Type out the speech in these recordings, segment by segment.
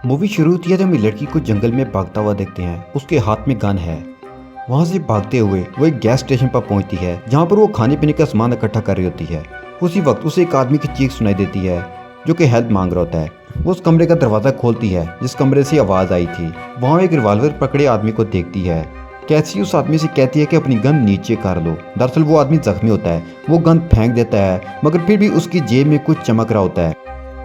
Movie शुरू होती है तो हम एक लड़की को जंगल में भागता हुआ देखते हैं। उसके हाथ में गन है। वहाँ से भागते हुए वो एक गैस स्टेशन पर पहुँचती है जहाँ पर वो खाने पीने का सामान इकट्ठा कर रही होती है। उसी वक्त उसे एक आदमी की चीख सुनाई देती है जो कि हेल्प मांग रहा होता है। वो उस कमरे का दरवाज़ा खोलती है जिस कमरे से आवाज़ आई थी। वहाँ एक रिवॉल्वर पकड़े आदमी को देखती है। कैसी उस आदमी से कहती है कि अपनी गन नीचे कर लो। दरअसल वो आदमी जख्मी होता है। वो गन फेंक देता है मगर फिर भी उसकी जेब में कुछ चमक रहा होता है।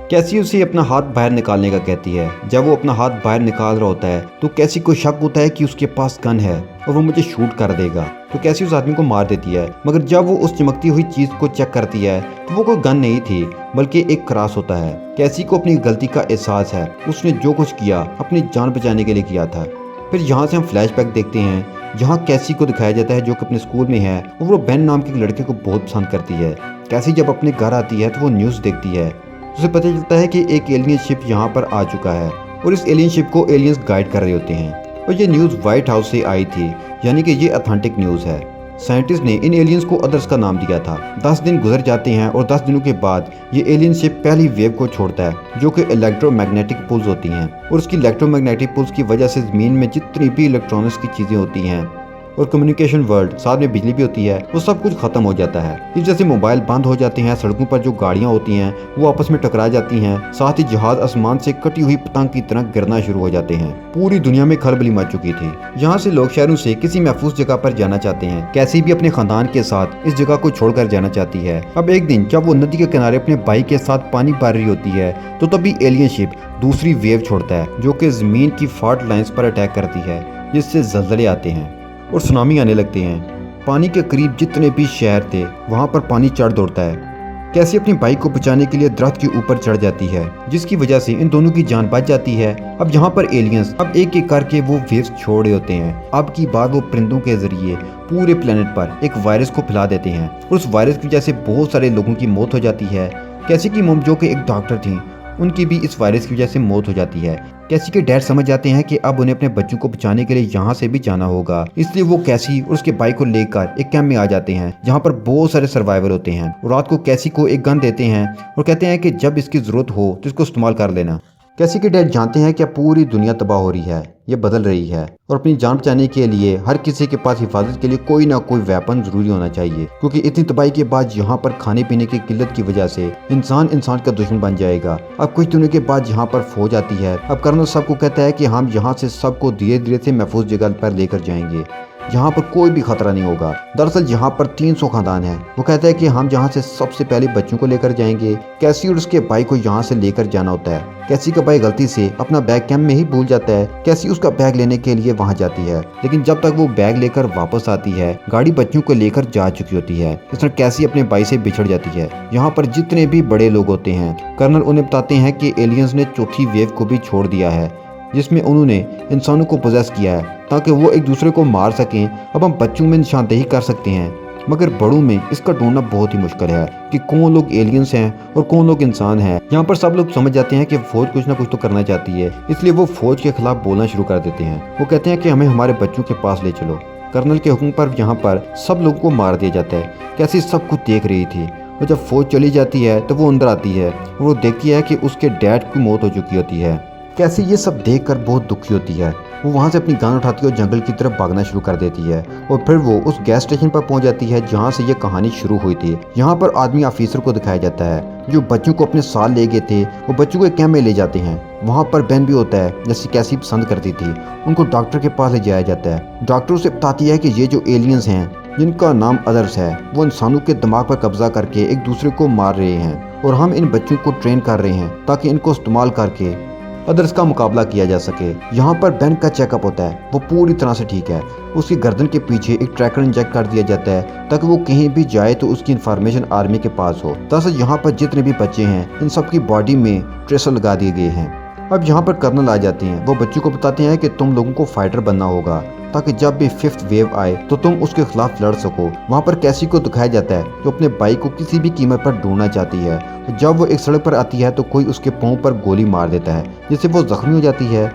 कैसी उसे अपना हाथ बाहर निकालने का कहती है। जब वो अपना हाथ बाहर निकाल रहा होता है तो कैसी को शक होता है कि उसके पास गन है और वो मुझे शूट कर देगा। तो कैसी उस आदमी को मार देती है मगर जब वो उस चमकती हुई चीज़ को चेक करती है तो वो कोई गन नहीं थी बल्कि एक क्रॉस होता है। कैसी को अपनी गलती का एहसास है। उसने जो कुछ किया अपनी जान बचाने के लिए किया था। फिर यहाँ से हम फ्लैशबैक देखते हैं जहाँ कैसी को दिखाया जाता है जो कि अपने स्कूल में है और वो बेन नाम के एक लड़के को बहुत पसंद करती है। कैसी जब अपने घर आती है तो वो न्यूज़ देखती है। उसे पता चलता है कि एक एलियन शिप यहाँ पर आ चुका है और इस एलियन शिप को एलियंस गाइड कर रहे होते हैं और ये न्यूज़ व्हाइट हाउस से आई थी, यानी कि ये ऑथेंटिक न्यूज़ है। साइंटिस्ट ने इन एलियंस को अदर्स का नाम दिया था। 10 दिन गुजर जाते हैं और 10 दिनों के बाद ये एलियन शिप पहली वेव को छोड़ता है जो कि इलेक्ट्रोमैग्नेटिक पुल्स होती हैं और उसकी इलेक्ट्रोमैग्नेटिक पुल्स की वजह से ज़मीन में जितनी भी इलेक्ट्रॉनिक्स की चीज़ें होती हैं और कम्युनिकेशन वर्ल्ड साथ में बिजली भी होती है वो सब कुछ खत्म हो जाता है। इस जैसे मोबाइल बंद हो जाते हैं। सड़कों पर जो गाड़ियां होती हैं वो आपस में टकरा जाती हैं। साथ ही जहाज आसमान से कटी हुई पतंग की तरह गिरना शुरू हो जाते हैं। पूरी दुनिया में खलबली मच चुकी थी। यहाँ से लोग शहरों से किसी महफूज जगह पर जाना चाहते हैं। कैसी भी अपने खानदान के साथ इस जगह को छोड़कर जाना चाहती है। अब एक दिन जब वो नदी के किनारे अपने भाई के साथ पानी भर रही होती है तो तभी एलियन शिप दूसरी वेव छोड़ता है जो कि जमीन की फॉल्ट लाइंस पर अटैक करती है जिससे जलजले आते हैं और सुनामी आने लगते हैं। पानी के करीब जितने भी शहर थे वहाँ पर पानी चढ़ दौड़ता है। कैसी अपनी बाइक को बचाने के लिए दरख्त के ऊपर चढ़ जाती है जिसकी वजह से इन दोनों की जान बच जाती है। अब यहाँ पर एलियंस अब एक एक करके वो वेव्स छोड़ रहे होते हैं। अब की बात वो परिंदों के जरिए पूरे प्लेनेट पर एक वायरस को फैला देते हैं और उस वायरस की वजह से बहुत सारे लोगों की मौत हो जाती है। कैसी की मॉम जो कि एक डॉक्टर थी उनकी भी इस वायरस की वजह से मौत हो जाती है। कैसी के डैड समझ जाते हैं कि अब उन्हें अपने बच्चों को बचाने के लिए यहाँ से भी जाना होगा, इसलिए वो कैसी और उसके भाई को लेकर एक कैंप में आ जाते हैं जहाँ पर बहुत सारे सर्वाइवर होते हैं। रात को कैसी को एक गन देते हैं और कहते हैं कि जब इसकी जरूरत हो तो इसको इस्तेमाल कर लेना। कैसी के डैड जानते हैं कि अब पूरी दुनिया तबाह हो रही है, ये बदल रही है और अपनी जान बचाने के लिए हर किसी के पास हिफाजत के लिए कोई ना कोई वेपन जरूरी होना चाहिए क्योंकि इतनी तबाही के बाद यहाँ पर खाने पीने की किल्लत की वजह से इंसान इंसान का दुश्मन बन जाएगा। अब कुछ दिनों के बाद यहाँ पर फौज आती है। अब कर्नल सबको कहता है कि हम यहाँ से सबको धीरे धीरे से महफूज जगह पर लेकर जाएंगे जहाँ पर कोई भी खतरा नहीं होगा। दरअसल यहाँ पर 300 खानदान है। वो कहता है कि हम यहाँ से सबसे पहले बच्चों को लेकर जाएंगे। कैसी और उसके भाई को यहाँ से लेकर जाना होता है। कैसी का भाई गलती से अपना बैग कैंप में ही भूल जाता है। कैसी उसका बैग लेने के लिए वहाँ जाती है लेकिन जब तक वो बैग लेकर वापस आती है गाड़ी बच्चों को लेकर जा चुकी होती है। इस तरह कैसी अपने भाई से बिछड़ जाती है। यहाँ पर जितने भी बड़े लोग होते हैं कर्नल उन्हें बताते हैं कि एलियंस ने चौथी वेव को भी छोड़ दिया है जिसमें उन्होंने इंसानों को पोजेस किया है ताकि वो एक दूसरे को मार सकें। अब हम बच्चों में निशानदेही कर सकते हैं मगर बड़ों में इसका ढूंढना बहुत ही मुश्किल है कि कौन लोग एलियंस हैं और कौन लोग इंसान हैं। यहाँ पर सब लोग समझ जाते हैं कि फौज कुछ ना कुछ तो करना चाहती है, इसलिए वो फौज के खिलाफ बोलना शुरू कर देते हैं। वो कहते हैं कि हमें हमारे बच्चों के पास ले चलो। कर्नल के हुक्म पर यहाँ पर सब लोगों को मार दिया जाता है। कैसी सब कुछ देख रही थी और जब फौज चली जाती है तो वो अंदर आती है और वो देखती है कि उसके डैड की मौत हो चुकी होती है। कैसी ये सब देखकर बहुत दुखी होती है। वो वहाँ से अपनी गन उठाती है और जंगल की तरफ भागना शुरू कर देती है और फिर वो उस गैस स्टेशन पर पहुँच जाती है जहाँ से ये कहानी शुरू हुई थी। यहाँ पर आदमी ऑफिसर को दिखाया जाता है जो बच्चों को अपने साथ ले गए थे। वो बच्चों को एक कैंप में ले जाते हैं। वहाँ पर बेन भी होता है जैसे कैसी पसंद करती थी। उनको डॉक्टर के पास ले जाया जाता है। डॉक्टर उसे बताती है कि ये जो एलियंस हैं जिनका नाम अदर्स है वो इंसानों के दिमाग पर कब्जा करके एक दूसरे को मार रहे हैं और हम इन बच्चों को ट्रेन कर रहे हैं ताकि इनको इस्तेमाल करके अदर्स का मुकाबला किया जा सके। यहाँ पर बेन का चेकअप होता है। वो पूरी तरह से ठीक है। उसकी गर्दन के पीछे एक ट्रैकर इंजेक्ट कर दिया जाता है ताकि वो कहीं भी जाए तो उसकी इन्फॉर्मेशन आर्मी के पास हो। दरअसल यहाँ पर जितने भी बच्चे हैं इन सब की बॉडी में ट्रेसर लगा दिए गए हैं। अब यहाँ पर कर्नल आ जाते हैं। वो बच्चों को बताते हैं कि तुम लोगों को फाइटर बनना होगा ताकि जब भी 5th वेव आए तो तुम उसके खिलाफ लड़ सको। वहाँ पर कैसी को दिखाया जाता है जो अपने भाई को किसी भी कीमत पर ढूंढना चाहती है। जब वो एक सड़क पर आती है तो कोई उसके पाँव पर गोली मार देता है जिससे वो जख्मी हो जाती है।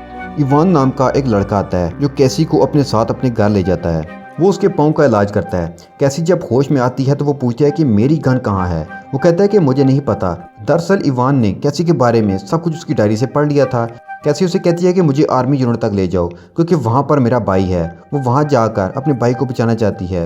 इवान नाम का एक लड़का आता है जो कैसी को अपने साथ अपने घर ले जाता है। वो उसके पाँव का इलाज करता है। कैसी जब होश में आती है तो वो पूछती है कि मेरी गन कहाँ है। वो कहता है कि मुझे नहीं पता। दरअसल इवान ने कैसी के बारे में सब कुछ उसकी डायरी से पढ़ लिया था। कैसी उसे कहती है कि मुझे आर्मी यूनिट तक ले जाओ क्योंकि वहाँ पर मेरा भाई है। वो वहाँ जाकर अपने भाई को बचाना चाहती है,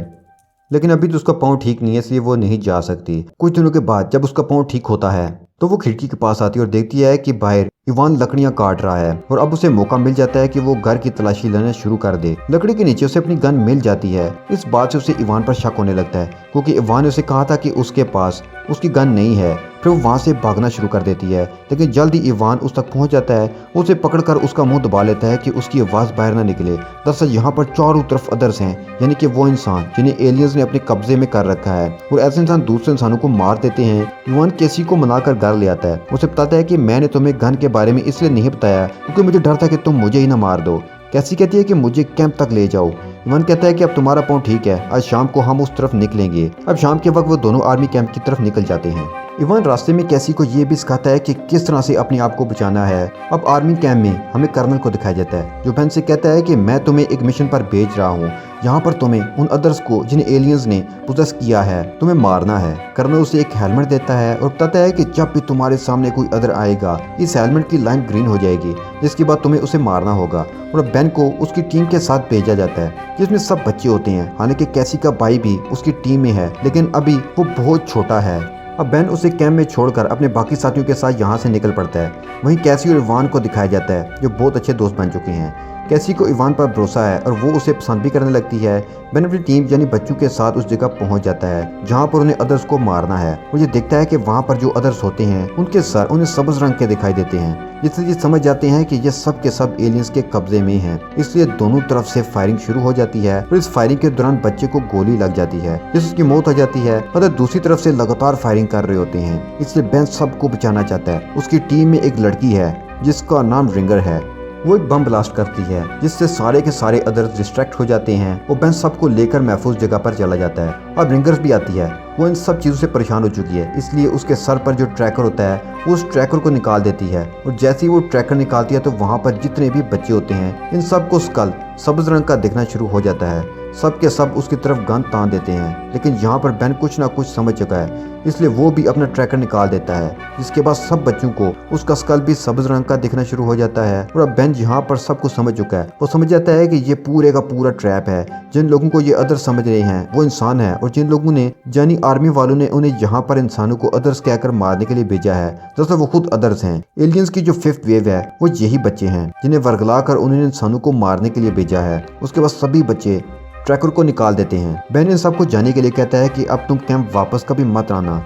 लेकिन अभी तो उसका पाँव ठीक नहीं है, इसलिए वो नहीं जा सकती। कुछ दिनों के बाद जब उसका पाँव ठीक होता है तो वो खिड़की के पास आती है और देखती है कि बाहर इवान लकड़ियां काट रहा है और अब उसे मौका मिल जाता है कि वो घर की तलाशी लेना शुरू कर दे। लकड़ी के नीचे उसे अपनी गन मिल जाती है। इस बात से उसे इवान पर शक होने लगता है क्योंकि इवान ने उसे कहा था कि उसके पास उसकी गन नहीं है। फिर वो वहाँ से भागना शुरू कर देती है, लेकिन जल्द ही इवान उस तक पहुँच जाता है। उसे पकड़कर उसका मुंह दबा लेता है कि उसकी आवाज़ बाहर ना निकले। दरअसल यहाँ पर चारों तरफ अदर्स हैं, यानी कि वो इंसान जिन्हें एलियंस ने अपने कब्जे में कर रखा है और ऐसे इंसान दूसरे इंसानों को मार देते हैं। इवान कैसी को मनाकर घर ले आता है। उसे बताता है कि मैंने तुम्हें गन के बारे में इसलिए नहीं बताया क्योंकि मुझे डर था कि तुम मुझे ही ना मार दो। कैसी कहती है कि मुझे कैंप तक ले जाओ। इवान कहता है कि अब तुम्हारा पाँव ठीक है, आज शाम को हम उस तरफ निकलेंगे। अब शाम के वक्त वो दोनों आर्मी कैंप की तरफ निकल जाते हैं। इवान रास्ते में कैसी को ये भी सिखाता है कि किस तरह से अपने आप को बचाना है। अब आर्मी कैंप में हमें कर्नल को दिखाया जाता है जो बहन से कहता है कि मैं तुम्हें एक मिशन पर भेज रहा हूँ, यहाँ पर तुम्हें उन अदर्स को जिन्हें एलियंस ने पोजेस किया है तुम्हें मारना है। कर्नल उसे एक हेलमेट देता है और बताता है कि जब भी तुम्हारे सामने कोई अदर आएगा इस हेलमेट की लाइन ग्रीन हो जाएगी, जिसके बाद तुम्हें उसे मारना होगा। और बेन को उसकी टीम के साथ भेजा जाता है जिसमें सब बच्चे होते हैं। हालांकि कैसी का भाई भी उसकी टीम में है, लेकिन अभी वो बहुत छोटा है। अब बेन उसे कैंप में छोड़कर अपने बाकी साथियों के साथ यहाँ से निकल पड़ता है। वहीं कैसी और इवान को दिखाया जाता है जो बहुत अच्छे दोस्त बन चुके हैं। कैसी को इवान पर भरोसा है और वो उसे पसंद भी करने लगती है। बेन अपनी टीम यानी बच्चों के साथ उस जगह पहुंच जाता है जहां पर उन्हें अदर्स को मारना है। वो ये देखता है कि वहां पर जो अदर्स होते हैं उनके सर उन्हें सब्ज रंग के दिखाई देते हैं, जिससे ये समझ जाते हैं कि ये सब के सब एलियंस के कब्जे में हैं। इसलिए दोनों तरफ से फायरिंग शुरू हो जाती है और इस फायरिंग के दौरान बच्चे को गोली लग जाती है जिससे उसकी मौत हो जाती है। अदर दूसरी तरफ से लगातार फायरिंग कर रहे होते हैं, इसलिए बेन सबको बचाना चाहता है। उसकी टीम में एक लड़की है जिसका नाम रिंगर है। वो एक बम ब्लास्ट करती है जिससे सारे के सारे अदर्स डिस्ट्रैक्ट हो जाते हैं। वो बेन सबको लेकर महफूज जगह पर चला जाता है। अब रिंगर्स भी आती है। वो इन सब चीज़ों से परेशान हो चुकी है, इसलिए उसके सर पर जो ट्रैकर होता है वो उस ट्रैकर को निकाल देती है। और जैसे ही वो ट्रैकर निकालती है तो वहाँ पर जितने भी बच्चे होते हैं इन सबको स्कल सब्ज रंग का दिखना शुरू हो जाता है। सब के सब उसकी तरफ गन तान देते हैं, लेकिन यहाँ पर बेन कुछ ना कुछ समझ चुका है, इसलिए वो भी अपना ट्रैकर निकाल देता है। जिसके बाद सब बच्चों को उसका स्कल भी सब्ज रंग का दिखना शुरू हो जाता है। और अब बेन यहाँ पर सब कुछ समझ चुका है। वो समझ जाता है कि ये पूरे का पूरा ट्रैप है। जिन लोगों को ये अदर समझ रहे हैं वो इंसान है और जिन लोगों ने यानी आर्मी वालों ने उन्हें यहाँ पर इंसानों को अदर्स कहकर मारने के लिए भेजा है, दरअसल वो खुद अदर्स हैं। एलियंस की जो 5th वेव है वो यही बच्चे हैं जिन्हें वर्गला कर उन्होंने इंसानों को मारने के लिए भेजा है। उसके बाद सभी बच्चे ट्रैकर को निकाल देते हैं। बेन इन सबको जाने के लिए कहता है कि अब तुम कैंप वापस कभी मत आना।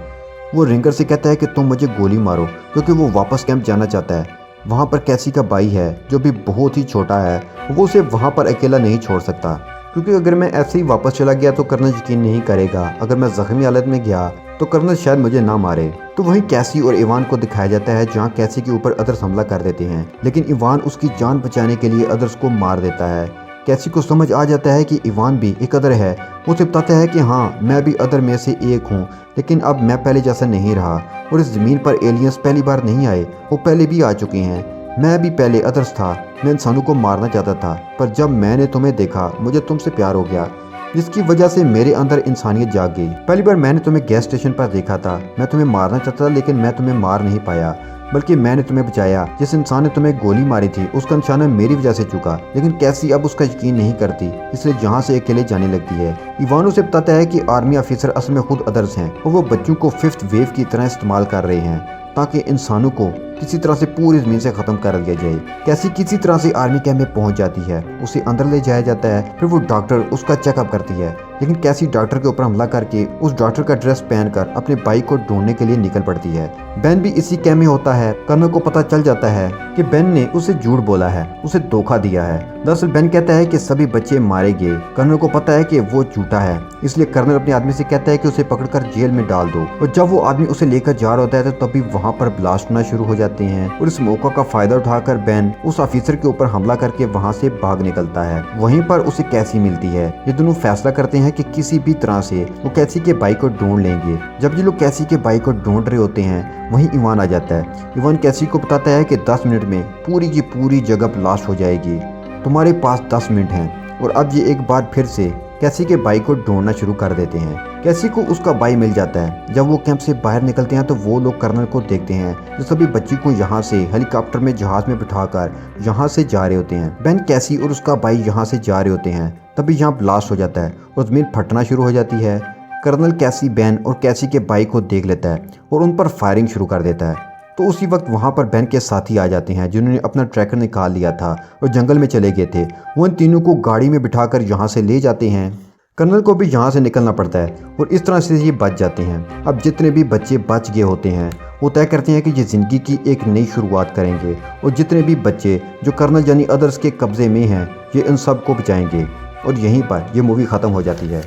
वो रिंगर से कहता है कि तुम मुझे गोली मारो क्योंकि वो वापस कैंप जाना चाहता है। वहाँ पर कैसी का भाई है जो भी बहुत ही छोटा है, वो उसे वहाँ पर अकेला नहीं छोड़ सकता क्योंकि अगर मैं ऐसे ही वापस चला गया तो कर्नल यकीन नहीं करेगा। अगर मैं जख्मी हालत में गया तो कर्नल शायद मुझे ना मारे। तो वहीं कैसी और इवान को दिखाया जाता है जहाँ कैसी के ऊपर अदर्स हमला कर देते हैं, लेकिन इवान उसकी जान बचाने के लिए अदर्स को मार देता है। कैसी को समझ आ जाता है कि इवान भी एक अदर है। वो उसे बताता है कि हाँ मैं भी अदर में से एक हूँ, लेकिन अब मैं पहले जैसा नहीं रहा और इस ज़मीन पर एलियंस पहली बार नहीं आए, वो पहले भी आ चुके हैं। मैं भी पहले अदर्स था, मैं इंसानों को मारना चाहता था, पर जब मैंने तुम्हें देखा मुझे तुमसे प्यार हो गया, जिसकी वजह से मेरे अंदर इंसानियत जाग गई। पहली बार मैंने तुम्हें गैस स्टेशन पर देखा था, मैं तुम्हें मारना चाहता था लेकिन मैं तुम्हें मार नहीं पाया, बल्कि मैंने तुम्हें बचाया। जिस इंसान ने तुम्हें गोली मारी थी उसका निशाना मेरी वजह से चुका, लेकिन कैसी अब उसका यकीन नहीं करती, इसलिए यहाँ से अकेले जाने लगती है। इवान उसे बताता है कि आर्मी ऑफिसर असल में खुद अदर्स हैं और वो बच्चों को 5th वेव की तरह इस्तेमाल कर रहे हैं ताकि इंसानों को किसी तरह से पूरी ज़मीन से ख़त्म कर दिया जाए। कैसी किसी तरह से आर्मी कैंप में पहुंच जाती है, उसे अंदर ले जाया जाता है। फिर वो डॉक्टर उसका चेकअप करती है, लेकिन कैसी डॉक्टर के ऊपर हमला करके उस डॉक्टर का ड्रेस पहनकर अपने भाई को ढूंढने के लिए निकल पड़ती है। बेन भी इसी कैंप में होता है। कर्नल को पता चल जाता है कि बेन ने उसे झूठ बोला है, उसे धोखा दिया है। दरअसल बेन कहता है कि सभी बच्चे मारे गए। कर्नल को पता है कि वो झूठा है, इसलिए कर्नल अपने आदमी से कहता है कि उसे पकड़कर जेल में डाल दो। और जब वो आदमी उसे लेकर जा रहा होता है तो तभी वहाँ पर ब्लास्ट होना शुरू हो जाते हैं और इस मौका का फायदा उठाकर बेन उस ऑफिसर के ऊपर हमला करके वहाँ से भाग निकलता है। वहीं पर उसे कैसी मिलती है। ये दोनों फैसला करते हैं कि किसी भी तरह से वो कैसी के भाई को ढूंढ लेंगे। जब ये लोग कैसी के भाई को ढूंढ रहे होते हैं वहीं इवान आ जाता है। इवान कैसी को बताता है कि 10 मिनट में पूरी की पूरी जगह ब्लास्ट हो जाएगी, तुम्हारे पास 10 मिनट हैं। और अब ये एक बार फिर से कैसी के भाई को ढूंढना शुरू कर देते हैं। कैसी को उसका भाई मिल जाता है। जब वो कैंप से बाहर निकलते हैं तो वो लोग कर्नल को देखते हैं जो सभी बच्ची को यहाँ से हेलीकॉप्टर में जहाज में बिठाकर यहाँ से जा रहे होते हैं। बेन, कैसी और उसका भाई यहाँ से जा रहे होते हैं, तभी यहाँ ब्लास्ट हो जाता है और ज़मीन फटना शुरू हो जाती है। कर्नल कैसी, बेन और कैसी के भाई को देख लेता है और उन पर फायरिंग शुरू कर देता है। तो उसी वक्त वहाँ पर बेन के साथी आ जाते हैं जिन्होंने अपना ट्रैकर निकाल लिया था और जंगल में चले गए थे। वो इन तीनों को गाड़ी में बिठाकर यहाँ से ले जाते हैं। कर्नल को भी यहाँ से निकलना पड़ता है और इस तरह से ये बच जाते हैं। अब जितने भी बच्चे बच गए होते हैं वो तय करते हैं कि ये ज़िंदगी की एक नई शुरुआत करेंगे और जितने भी बच्चे जो कर्नल यानी अदर्स के कब्ज़े में हैं ये इन सब को बचाएंगे। और यहीं पर ये मूवी ख़त्म हो जाती है।